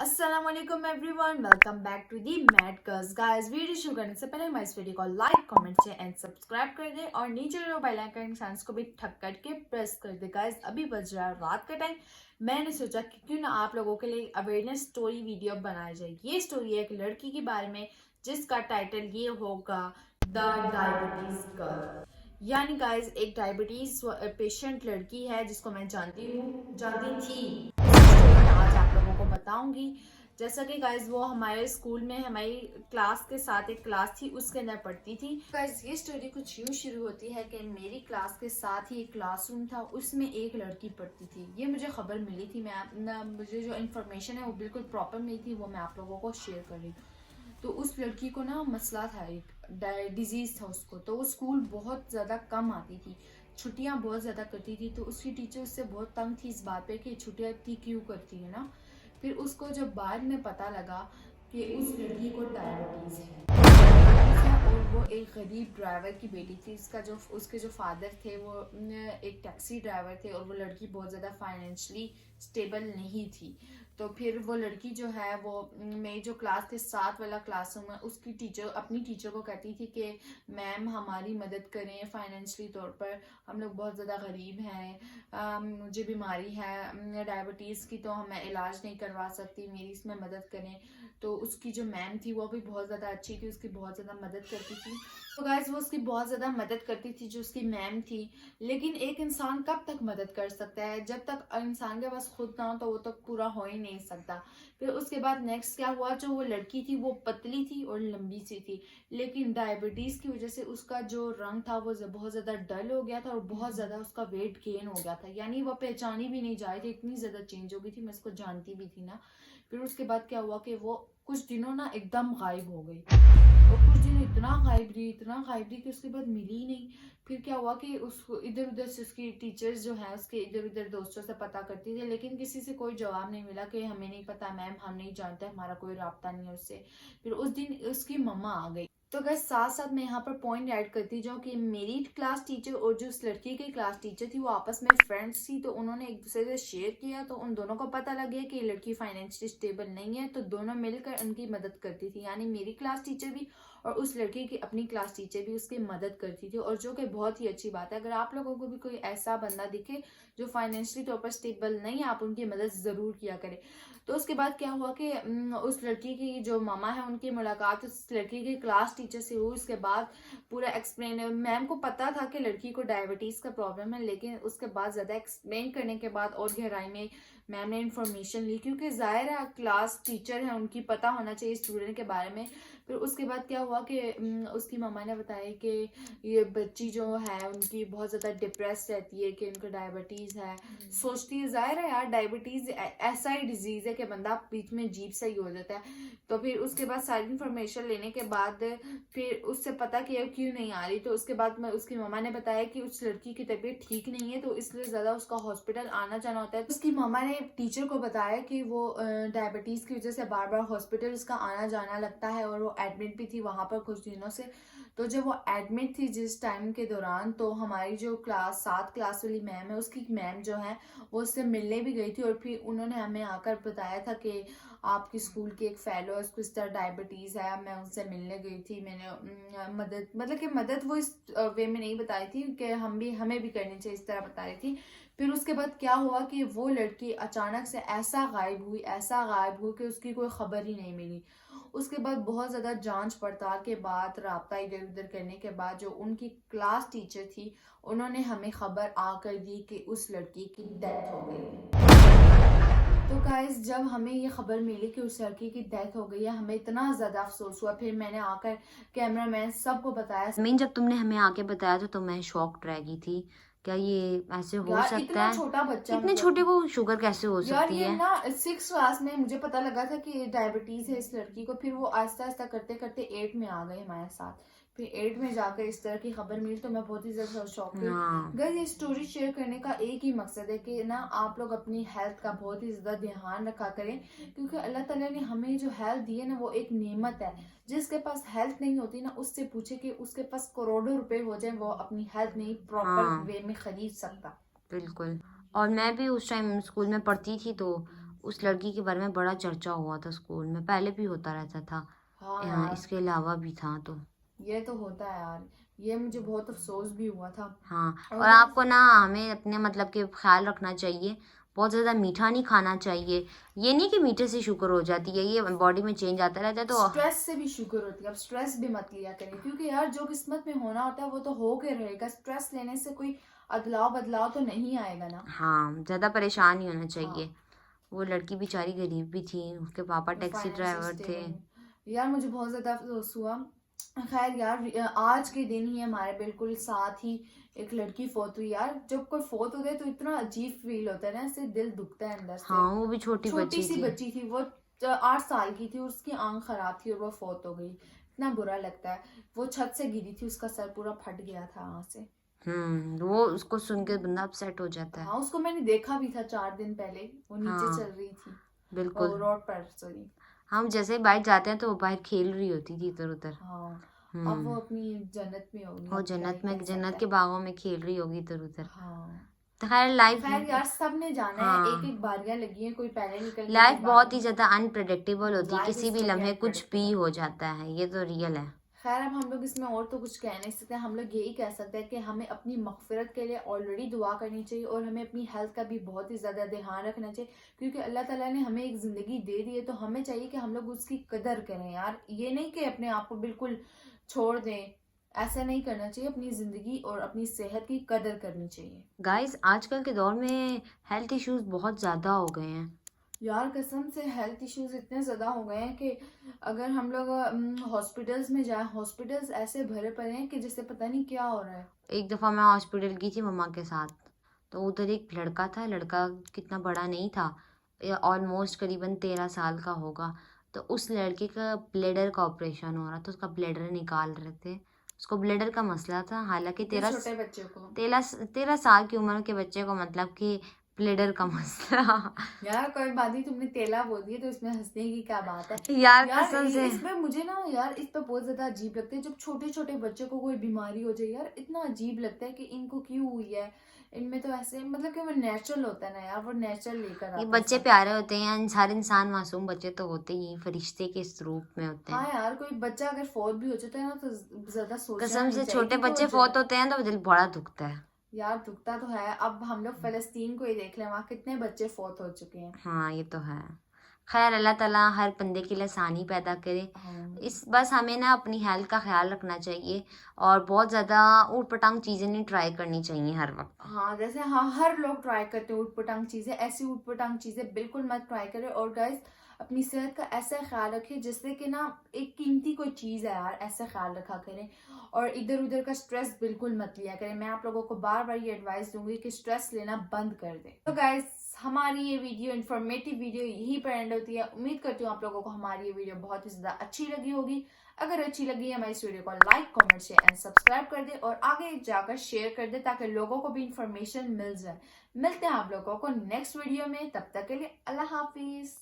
अस्सलामुअलैकुम everyone, welcome back to the mad girls. Guys, video शुरू करने से पहले हमारे इस वीडियो को like, comment share and subscribe कर दें और नीचे जो बेल आइकन निशान को भी ठक करके प्रेस कर दें। गाइस, अभी बज रहा है रात का टाइम। मैंने सोचा कि क्यों ना आप लोगों के लिए अवेयरनेस स्टोरी वीडियो बनाई जाए। ये स्टोरी है एक लड़की के बारे में जिसका टाइटल ये होगा द डायबिटीज गर्ल। यानी गाइस, एक डायबिटीज पेशेंट लड़की है जिसको मैं जानती थी। आज आप लोगों को बताऊंगी। जैसा कि गाइज वो हमारे स्कूल में हमारी क्लास के साथ एक क्लास थी, उसके अंदर पढ़ती थी। गाइज, ये स्टोरी कुछ यूं शुरू होती है कि मेरी क्लास के साथ ही एक क्लासरूम था, उसमें एक लड़की पढ़ती थी। ये मुझे खबर मिली थी, मुझे जो इन्फॉर्मेशन है वो बिल्कुल प्रॉपर मिली थी, वो मैं आप लोगों को शेयर कर रही हूँ। तो उस लड़की को ना मसला था, एक डिजीज था उसको। तो वो स्कूल बहुत ज़्यादा कम आती थी, छुट्टियां बहुत ज़्यादा करती थी। तो उसकी टीचर उससे बहुत तंग थी इस बात पे कि छुट्टियां इतनी क्यों करती है ना। फिर उसको जब बाद में पता लगा कि उस लड़की को डायबिटीज़ है और वो एक गरीब ड्राइवर की बेटी थी। उसके जो फादर थे वो एक टैक्सी ड्राइवर थे और वो लड़की बहुत ज़्यादा फाइनेंशियली स्टेबल नहीं थी। तो फिर वो लड़की जो है वो मेरी जो क्लास थे 7 वाला क्लासरूम है, उसकी टीचर अपनी टीचर को कहती थी कि मैम हमारी मदद करें फाइनेंशियली तौर पर, हम लोग बहुत ज़्यादा गरीब हैं, मुझे बीमारी है डायबिटीज़ की, तो मैं इलाज नहीं करवा सकती, मेरी इसमें मदद करें। तो उसकी जो मैम थी वो भी बहुत ज़्यादा अच्छी थी, उसकी बहुत ज़्यादा मदद करती थी। तो गाइस, वो उसकी बहुत ज़्यादा मदद करती थी जो उसकी मैम थी। लेकिन एक इंसान कब तक मदद कर सकता है? जब तक इंसान के पास खुद ना हो तो वो तो पूरा हो ही नहीं सकता। फिर उसके बाद नेक्स्ट क्या हुआ, जो वो लड़की थी वो पतली थी और लंबी सी थी, लेकिन डायबिटीज़ की वजह से उसका जो रंग था वो बहुत ज़्यादा डल हो गया था और बहुत ज़्यादा उसका वेट गेन हो गया था। यानी वो पहचानी भी नहीं जा रही थी, इतनी ज़्यादा चेंज हो गई थी। मैं उसको जानती भी थी ना। फिर उसके बाद क्या हुआ कि वो कुछ दिनों ना एकदम गायब हो गई और कुछ दिन इतना गायब रही कि उसके बाद मिली ही नहीं। फिर क्या हुआ कि उसको इधर उधर से उसकी टीचर्स जो है उसके इधर उधर दोस्तों से पता करती थी, लेकिन किसी से कोई जवाब नहीं मिला कि हमें नहीं पता मैम, हम नहीं जानते, हमारा कोई राब्ता नहीं है उससे। फिर उस दिन उसकी मम्मा आ गई। तो गैस, साथ साथ मैं यहाँ पर पॉइंट ऐड करती जाऊँ कि मेरी क्लास टीचर और जो उस लड़की की क्लास टीचर थी वो आपस में फ्रेंड्स थी। तो उन्होंने एक दूसरे से शेयर किया, तो उन दोनों को पता लग गया कि ये लड़की फाइनेंशियली स्टेबल नहीं है, तो दोनों मिलकर उनकी मदद करती थी। यानी मेरी क्लास टीचर भी और उस लड़की की अपनी क्लास टीचर भी उसकी मदद करती थी, और जो कि बहुत ही अच्छी बात है। अगर आप लोगों को भी कोई ऐसा बंदा दिखे जो फाइनेंशियली तौर पर स्टेबल नहीं है, आप उनकी मदद ज़रूर किया करें। तो उसके बाद क्या हुआ कि उस लड़की की जो मामा है उनकी मुलाकात उस लड़की की क्लास टीचर से हुई। उसके बाद पूरा एक्सप्लेन, मैम को पता था कि लड़की को डायबिटीज़ का प्रॉब्लम है, लेकिन उसके बाद ज़्यादा एक्सप्लेन करने के बाद और गहराई में मैम ने इन्फॉर्मेशन ली, क्योंकि ज़ाहिर है क्लास टीचर है, उनकी पता होना चाहिए स्टूडेंट के बारे में। फिर उसके बाद क्या हुआ कि उसकी मामा ने बताया कि ये बच्ची जो है उनकी बहुत ज़्यादा डिप्रेस रहती है, कि उनको डायबिटीज़ है। सोचती है, जाहिर है यार, डायबिटीज़ ऐसा ही डिजीज़ है कि बंदा बीच में अजीब सा ही हो जाता है। तो फिर उसके बाद सारी इन्फॉर्मेशन लेने के बाद फिर उससे पता किया क्यों नहीं आ रही। तो उसके बाद उसकी मामा ने बताया कि उस लड़की की तबीयत ठीक नहीं है, तो इसलिए ज़्यादा उसका हॉस्पिटल आना जाना होता है। तो उसकी मामा ने टीचर को बताया कि वो डायबिटीज़ की वजह से बार बार हॉस्पिटल उसका आना जाना लगता है, और वो एडमिट भी थी वहाँ पर कुछ दिनों से। तो जब वो एडमिट थी जिस टाइम के दौरान, तो हमारी जो क्लास 7 क्लास वाली मैम है, उसकी मैम जो है वो उससे मिलने भी गई थी, और फिर उन्होंने हमें आकर बताया था कि आपकी स्कूल की एक फेलो है, उसको इस तरह डायबिटीज़ है। मैं उनसे मिलने गई थी, मैंने मदद, मतलब कि मदद वो इस वे में नहीं बताई थी कि हमें भी करनी चाहिए, इस तरह बता रही थी। फिर उसके बाद क्या हुआ कि वो लड़की अचानक से ऐसा गायब हुई कि उसकी कोई खबर ही नहीं मिली। उसके बाद बहुत ज़्यादा जांच पड़ताल के बाद, राब्ता इधर उधर करने के बाद, जो उनकी क्लास टीचर थी उन्होंने हमें खबर आकर दी कि उस लड़की की डेथ हो गई है। तो गाइस, जब हमें ये खबर मिली कि उस लड़की की डेथ हो गई है, हमें इतना ज़्यादा अफसोस हुआ। फिर मैंने आकर कैमरामैन सबको बताया। मीन जब तुमने हमें आके बताया तो मैं शॉक्ड रह गई थी। क्या ये ऐसे हो यार, सकता इतना है? छोटा बच्चा, इतने मतलब छोटे को शुगर कैसे हो यार सकती ये है? ना 6 क्लास में मुझे पता लगा था कि डायबिटीज है इस लड़की को। फिर वो आहिस्ता आहिस्ता करते करते 8 में आ गए हमारे साथ। फिर 8 में जाकर इस तरह की खबर मिली, तो मैं बहुत ही ज्यादा शॉक हुई। हाँ, गाइस, ये स्टोरी शेयर करने का एक ही मकसद है कि ना आप लोग अपनी हेल्थ का बहुत ही ज्यादा ध्यान रखा करें, क्योंकि अल्लाह ताला ने हमें जो हेल्थ दी है ना वो एक नेमत है। जिसके पास हेल्थ नहीं होती ना, उससे पूछे कि उसके पास करोड़ों रुपए हो जाए, वो अपनी हेल्थ नहीं प्रॉपर हाँ, वे में खरीद सकता। बिल्कुल। और मैं भी उस टाइम स्कूल में पढ़ती थी, तो उस लड़की के बारे में बड़ा चर्चा हुआ था स्कूल में, पहले भी होता रहता था। हाँ यहाँ यार, इसके अलावा भी था तो। ये तो होता है यार, ये मुझे बहुत अफसोस भी हुआ था। हाँ, और और guys, आपको ना हमें अपने मतलब के ख्याल रखना चाहिए, बहुत ज़्यादा मीठा नहीं खाना चाहिए। ये नहीं कि मीठे से शुगर हो जाती है, ये बॉडी में चेंज आता रहता है तो। स्ट्रेस से भी शुगर होती है। अब स्ट्रेस भी मत लिया करें, क्योंकि यार जो किस्मत में होना होता है वो तो हो के रहेगा। स्ट्रेस लेने से कोई अदलाव बदलाव तो नहीं आएगा ना। हाँ, ज़्यादा परेशान नहीं होना चाहिए। हाँ, वो लड़की बेचारी गरीब भी थी, उसके पापा टैक्सी फाइनेंशियल ड्राइवर थे। स्टेबल। यार मुझे बहुत ज्यादा अफसोस हुआ। खैर यार, आज के दिन ही हमारे बिल्कुल साथ ही एक लड़की फोत हुई। यार जब कोई फोत होता है तो इतना अजीब फील होता है ना, ऐसे दिल दुखता है अंदर से। हाँ, वो भी छोटी छोटी बच्ची सी थी। बच्ची थी वो, 8 साल की थी, उसकी आंख खराब थी और वो फोत हो गई। इतना बुरा लगता है। वो छत से गिरी थी, उसका सर पूरा फट गया था वहां से। वो उसको सुन के बंदा अपसेट हो जाता है। हाँ, उसको मैंने देखा भी था 4 दिन पहले, वो नीचे हाँ, चल रही थी। बिल्कुल। रोड पर, सॉरी। हम जैसे ही बाहर जाते हैं तो वो बाहर खेल रही होती थी इधर उधर। हाँ, अब वो हम्म अपनी जन्नत में होगी, वो अब क्या ही कह जन्नत सकते के हैं। बागों में खेल रही होगी इधर उधर। हाँ, तो खैर लाइफ। खैर यार, सबने जाना है, एक हाँ, एक बारियां लगी हैं, कोई पहले निकल गई, लाइफ कोई बाद बहुत ही में। ज्यादा अनप्रेडिक्टेबल होती है, लाइफ किसी इज भी टोटली लम्हे कुछ भी अनप्रेडिक्टेबल। हो जाता है, ये तो रियल है। खैर, अब हम लोग इसमें और तो कुछ कह नहीं सकते। हम लोग यही कह सकते हैं कि हमें अपनी मगफिरत के लिए ऑलरेडी दुआ करनी चाहिए, और हमें अपनी हेल्थ का भी बहुत ही ज़्यादा ध्यान रखना चाहिए, क्योंकि अल्लाह ताला ने हमें एक ज़िंदगी दे दी है, तो हमें चाहिए कि हम लोग उसकी कदर करें यार। ये नहीं कि अपने आप को बिल्कुल छोड़ दें, ऐसा नहीं करना चाहिए। अपनी ज़िंदगी और अपनी सेहत की कदर करनी चाहिए। गाइस, आजकल के दौर में हेल्थ इश्यूज बहुत ज्यादा हो गए हैं। यार कसम से हेल्थ इश्यूज इतने ज़्यादा हो गए हैं कि अगर हम लोग हॉस्पिटल्स में जाएं, हॉस्पिटल्स ऐसे भरे पड़े हैं कि जिससे पता नहीं क्या हो रहा है। एक दफा मैं हॉस्पिटल गई थी मम्मा के साथ, तो उधर एक लड़का था, लड़का कितना बड़ा नहीं था, ऑलमोस्ट करीबन 13 साल का होगा। तो उस लड़के का ब्लेडर का ऑपरेशन हो रहा था, उसका ब्लेडर निकाल रहे थे। उसको ब्लेडर का मसला था, हालांकि इतने छोटे बच्चे को। 13 साल की उम्र के बच्चे को मतलब कि ब्लेडर का मसला। यार कोई बात नहीं, तुमने तेला बोल दिया तो इसमें हंसने की क्या बात है। यार यार कसम से। इसमें मुझे ना यार, इस पे बहुत ज्यादा अजीब लगता है जब छोटे छोटे बच्चों को कोई बीमारी हो जाए। यार इतना अजीब लगता है कि इनको क्यों हुई है। इनमें तो ऐसे मतलब कि वो नेचुरल होता है ना यार, वो नेचुरल लेकर ये आता है बच्चे सब। प्यारे होते हैं, हर इंसान मासूम बच्चे तो होते ही फरिश्ते के स्वरूप में होते हाँ हैं। यार, कोई बच्चा अगर फोत भी हो जाता है ना तो ज्यादा सोचना कसम नहीं से चाहिए, छोटे क्योंकि वो बच्चे फौत होते हैं तो दिल बड़ा दुखता है। यार दुखता तो है। अब हम लोग फलस्तीन को ही देख लें, वहाँ कितने बच्चे फोत हो चुके हैं। हाँ, ये तो है। खैर, अल्लाह ताला हर बंदे के लिए आसानी पैदा करे। हाँ, बस हमें ना अपनी हेल्थ का ख्याल रखना चाहिए, और बहुत ज़्यादा ऊट पटांग चीज़ें नहीं ट्राई करनी चाहिए हर वक्त। हाँ, जैसे हाँ, हर लोग ट्राई करते हैं उटपटांग चीजें, ऐसी उटपटांग चीजें बिल्कुल मत ट्राई करें। और गाइस, अपनी सेहत का ऐसा ख्याल रखें जिससे कि ना, एक कीमती कोई चीज है यार, ऐसा ख्याल रखा करें। और इधर उधर का स्ट्रेस बिल्कुल मत लिया करें। मैं आप लोगों को बार बार ये एडवाइस दूंगी कि स्ट्रेस लेना बंद कर दें। तो गाइस, हमारी ये वीडियो, इन्फॉर्मेटिव वीडियो यहीं पर एंड होती है। उम्मीद करती हूँ आप लोगों को हमारी ये वीडियो बहुत ही ज्यादा अच्छी लगी होगी। अगर अच्छी लगी है हमारी इस वीडियो को like, comment, share and subscribe कर दे, और आगे जाकर शेयर कर दे, ताकि लोगों को भी इंफॉर्मेशन मिल जाए। मिलते हैं आप लोगों को नेक्स्ट वीडियो में, तब तक के लिए अल्लाह हाफिज।